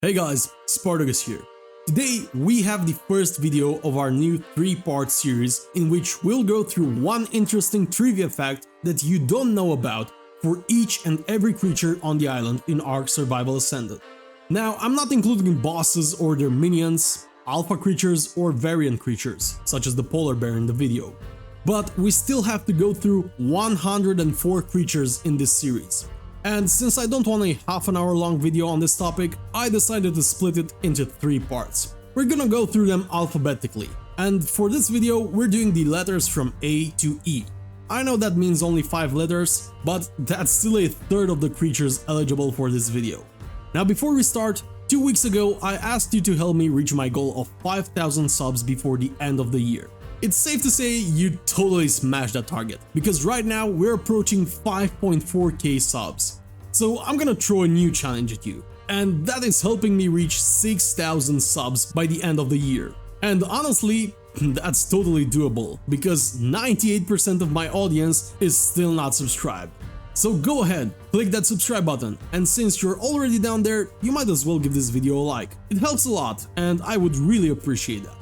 Hey guys, Spartacus here. Today we have the first video of our new 3-part series in which we'll go through one interesting trivia fact that you don't know about for each and every creature on the island in Ark Survival Ascended. Now, I'm not including bosses or their minions, alpha creatures or variant creatures, such as the polar bear in the video. But we still have to go through 104 creatures in this series. And since I don't want a half-an-hour long video on this topic, I decided to split it into 3 parts. We're gonna go through them alphabetically, and for this video we're doing the letters from A to E. I know that means only 5 letters, but that's still a third of the creatures eligible for this video. Now before we start, 2 weeks ago I asked you to help me reach my goal of 5,000 subs before the end of the year. It's safe to say you totally smashed that target, because right now we're approaching 5.4k subs. So I'm gonna throw a new challenge at you, and that is helping me reach 6,000 subs by the end of the year. And honestly, that's totally doable, because 98% of my audience is still not subscribed. So go ahead, click that subscribe button, and since you're already down there, you might as well give this video a like. It helps a lot, and I would really appreciate that.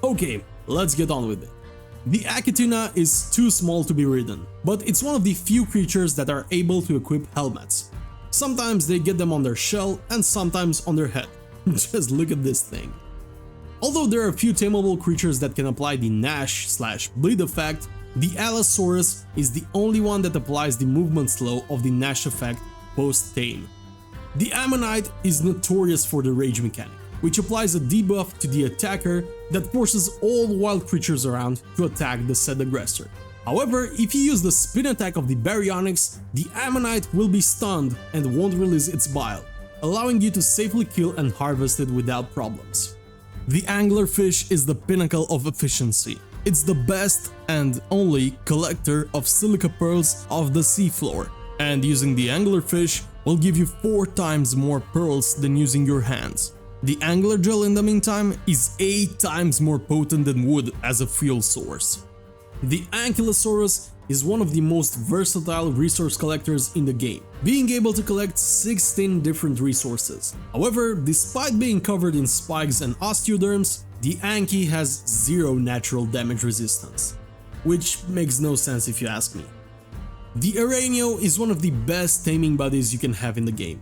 Okay, let's get on with it. The Akituna is too small to be ridden, but it's one of the few creatures that are able to equip helmets. Sometimes they get them on their shell and sometimes on their head. Just look at this thing. Although there are a few tameable creatures that can apply the Nash/bleed effect, the Allosaurus is the only one that applies the movement slow of the Nash effect post-tame. The Ammonite is notorious for the rage mechanic, which applies a debuff to the attacker that forces all wild creatures around to attack the said aggressor. However, if you use the spin attack of the Baryonyx, the Ammonite will be stunned and won't release its bile, allowing you to safely kill and harvest it without problems. The Anglerfish is the pinnacle of efficiency. It's the best and only collector of silica pearls off the seafloor, and using the Anglerfish will give you 4 times more pearls than using your hands. The angler gel, in the meantime, is 8 times more potent than wood as a fuel source. The Ankylosaurus is one of the most versatile resource collectors in the game, being able to collect 16 different resources. However, despite being covered in spikes and osteoderms, the Anky has 0 natural damage resistance, which makes no sense if you ask me. The Aranio is one of the best taming buddies you can have in the game,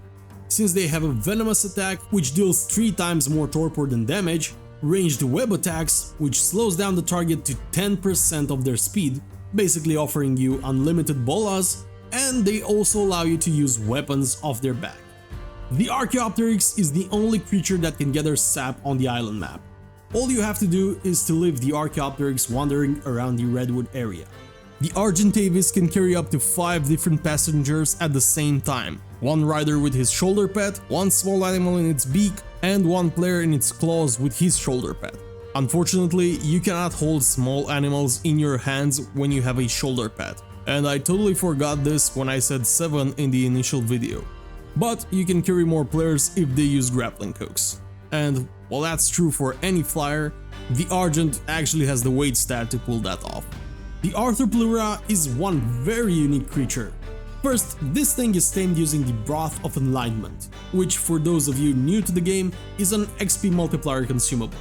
since they have a venomous attack which deals 3 times more torpor than damage, ranged web attacks which slows down the target to 10% of their speed, basically offering you unlimited bolas, and they also allow you to use weapons off their back. The Archaeopteryx is the only creature that can gather sap on the island map. All you have to do is to leave the Archaeopteryx wandering around the redwood area. The Argentavis can carry up to 5 different passengers at the same time. 1 rider with his shoulder pad, 1 small animal in its beak, and 1 player in its claws with his shoulder pad. Unfortunately, you cannot hold small animals in your hands when you have a shoulder pad, and I totally forgot this when I said 7 in the initial video. But you can carry more players if they use grappling hooks. And while that's true for any flyer, the Argent actually has the weight stat to pull that off. The Arthropleura is one very unique creature. First, this thing is tamed using the Broth of Enlightenment, which for those of you new to the game is an XP multiplier consumable.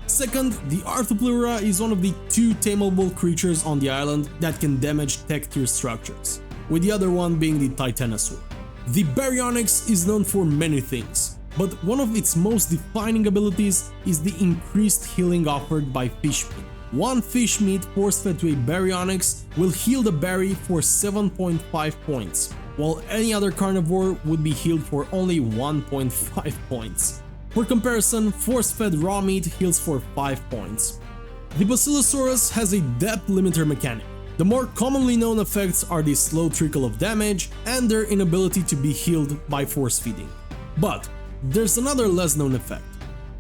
Second, the Arthropleura is one of the 2 tameable creatures on the island that can damage tech tier structures, with the other one being the Titanosaur. The Baryonyx is known for many things, but one of its most defining abilities is the increased healing offered by fish meat. 1 fish meat force-fed to a Baryonyx will heal the berry for 7.5 points, while any other carnivore would be healed for only 1.5 points. For comparison, force-fed raw meat heals for 5 points. The Basilosaurus has a depth limiter mechanic. The more commonly known effects are the slow trickle of damage and their inability to be healed by force feeding. But there's another less known effect.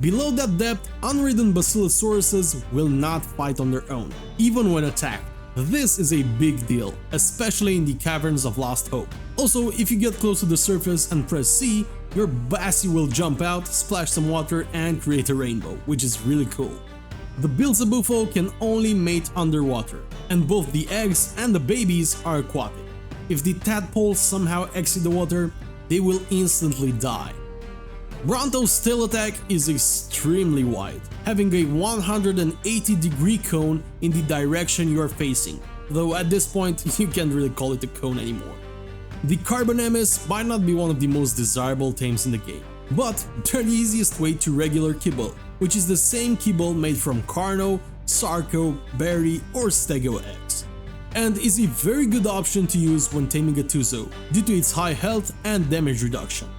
Below that depth, unridden Basilosauruses will not fight on their own, even when attacked. This is a big deal, especially in the Caverns of Lost Hope. Also, if you get close to the surface and press C, your Bassi will jump out, splash some water and create a rainbow, which is really cool. The Bilzebufo can only mate underwater, and both the eggs and the babies are aquatic. If the tadpoles somehow exit the water, they will instantly die. Bronto's tail attack is extremely wide, having a 180-degree cone in the direction you are facing, though at this point you can't really call it a cone anymore. The Carbonemus might not be one of the most desirable tames in the game, but they're the easiest way to regular kibble, which is the same kibble made from Carno, Sarco, Berry or Stego eggs, and is a very good option to use when taming a Tuzo due to its high health and damage reduction.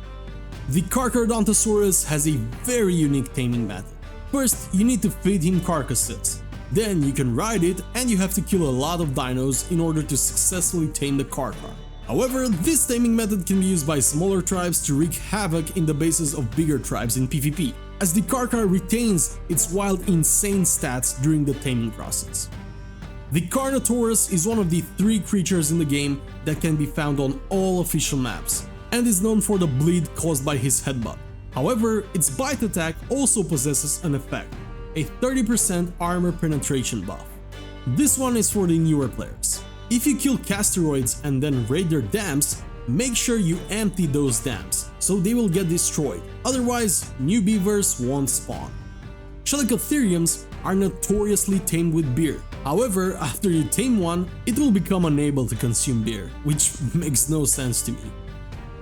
The Carcharodontosaurus has a very unique taming method. First, you need to feed him carcasses, then you can ride it and you have to kill a lot of dinos in order to successfully tame the Carchar. However, this taming method can be used by smaller tribes to wreak havoc in the bases of bigger tribes in PvP, as the Carchar retains its wild insane stats during the taming process. The Carnotaurus is one of the 3 creatures in the game that can be found on all official maps, and is known for the bleed caused by his headbutt. However, its bite attack also possesses an effect, a 30% armor penetration buff. This one is for the newer players. If you kill Casteroids and then raid their dams, make sure you empty those dams, so they will get destroyed, otherwise new beavers won't spawn. Chalicotheriums are notoriously tamed with beer. However, after you tame one, it will become unable to consume beer, which makes no sense to me.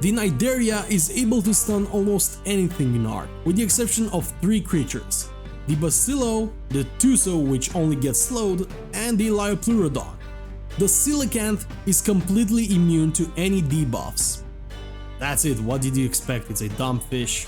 The Nidaria is able to stun almost anything in Ark, with the exception of 3 creatures: the Bacillo, the Tuso which only gets slowed, and the Liopleurodon. The Coelacanth is completely immune to any debuffs. That's it, what did you expect? It's a dumb fish.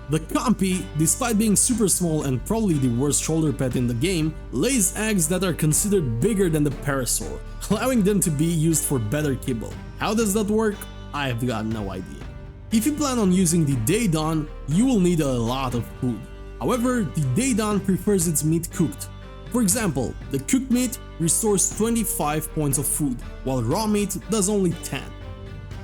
The Compi, despite being super small and probably the worst shoulder pet in the game, lays eggs that are considered bigger than the Parasaur, allowing them to be used for better kibble. How does that work? I've got no idea. If you plan on using the Daedon, you will need a lot of food. However, the Daedon prefers its meat cooked. For example, the cooked meat restores 25 points of food, while raw meat does only 10.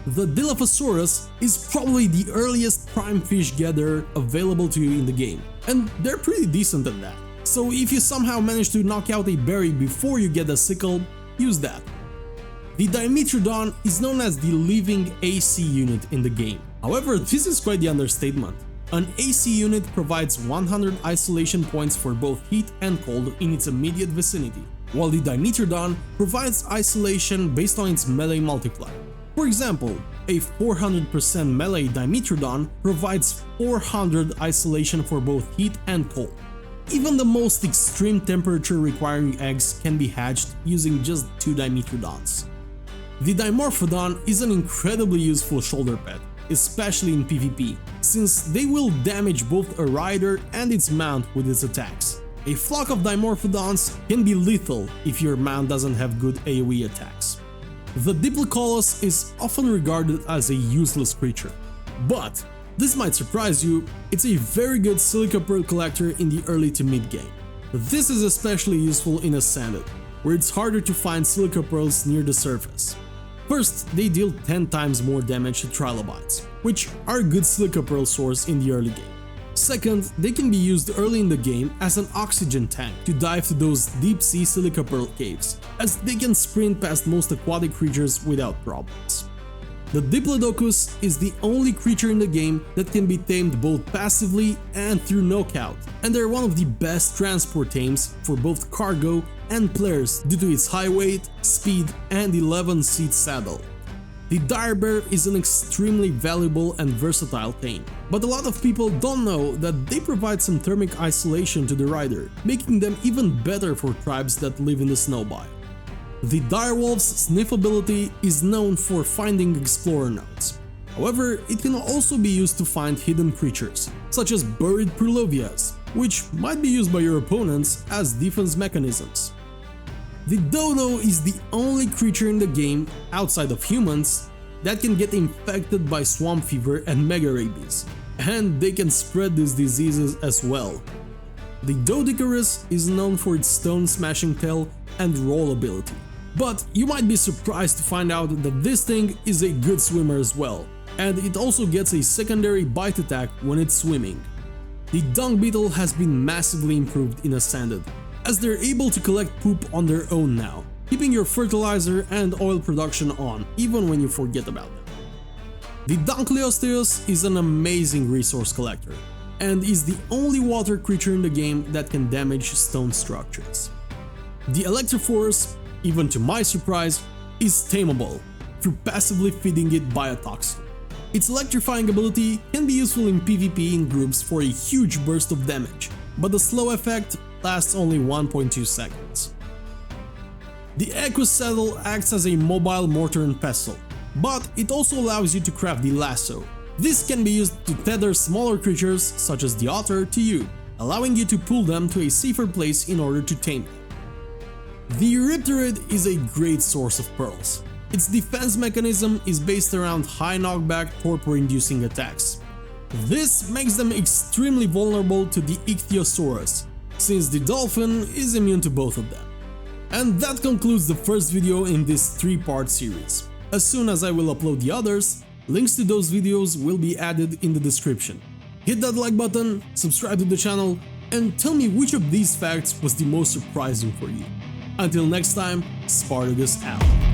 The Dilophosaurus is probably the earliest prime fish gatherer available to you in the game, and they're pretty decent at that. So if you somehow manage to knock out a berry before you get a sickle, use that. The Dimetrodon is known as the living AC unit in the game. However, this is quite the understatement. An AC unit provides 100 isolation points for both heat and cold in its immediate vicinity, while the Dimetrodon provides isolation based on its melee multiplier. For example, a 400% melee Dimetrodon provides 400 isolation for both heat and cold. Even the most extreme temperature requiring eggs can be hatched using just 2 Dimetrodons. The Dimorphodon is an incredibly useful shoulder pet, especially in PvP, since they will damage both a rider and its mount with its attacks. A flock of Dimorphodons can be lethal if your mount doesn't have good AoE attacks. The Diplocolus is often regarded as a useless creature, but this might surprise you, it's a very good silica pearl collector in the early to mid game. This is especially useful in Ascended, where it's harder to find silica pearls near the surface. First, they deal 10 times more damage to trilobites, which are a good silica pearl source in the early game. Second, they can be used early in the game as an oxygen tank to dive to those deep sea silica pearl caves, as they can sprint past most aquatic creatures without problems. The Diplodocus is the only creature in the game that can be tamed both passively and through knockout, and they're one of the best transport tames for both cargo and players due to its high weight, speed, and 11-seat saddle. The Dire Bear is an extremely valuable and versatile tame, but a lot of people don't know that they provide some thermic isolation to the rider, making them even better for tribes that live in the snow biome. The Direwolf's sniff ability is known for finding explorer nodes. However, it can also be used to find hidden creatures, such as buried Purlovias, which might be used by your opponents as defense mechanisms. The Dodo is the only creature in the game, outside of humans, that can get infected by swamp fever and mega rabies, and they can spread these diseases as well. The Doedicurus is known for its stone smashing tail and roll ability, but you might be surprised to find out that this thing is a good swimmer as well, and it also gets a secondary bite attack when it's swimming. The Dung Beetle has been massively improved in Ascended, as they're able to collect poop on their own now, keeping your fertilizer and oil production on even when you forget about them. The Dunkleosteus is an amazing resource collector, and is the only water creature in the game that can damage stone structures. The Electrophorus, even to my surprise, is tameable through passively feeding it biotoxin. Its electrifying ability can be useful in PvP in groups for a huge burst of damage, but the slow effect lasts only 1.2 seconds. The Equus Saddle acts as a mobile mortar and pestle, but it also allows you to craft the lasso. This can be used to tether smaller creatures such as the otter to you, allowing you to pull them to a safer place in order to tame them. The Reuploaded is a great source of pearls. Its defense mechanism is based around high knockback torpor-inducing attacks. This makes them extremely vulnerable to the Ichthyosaurus, since the dolphin is immune to both of them. And that concludes the first video in this 3-part series. As soon as I will upload the others, links to those videos will be added in the description. Hit that like button, subscribe to the channel, and tell me which of these facts was the most surprising for you. Until next time, Spartacus out.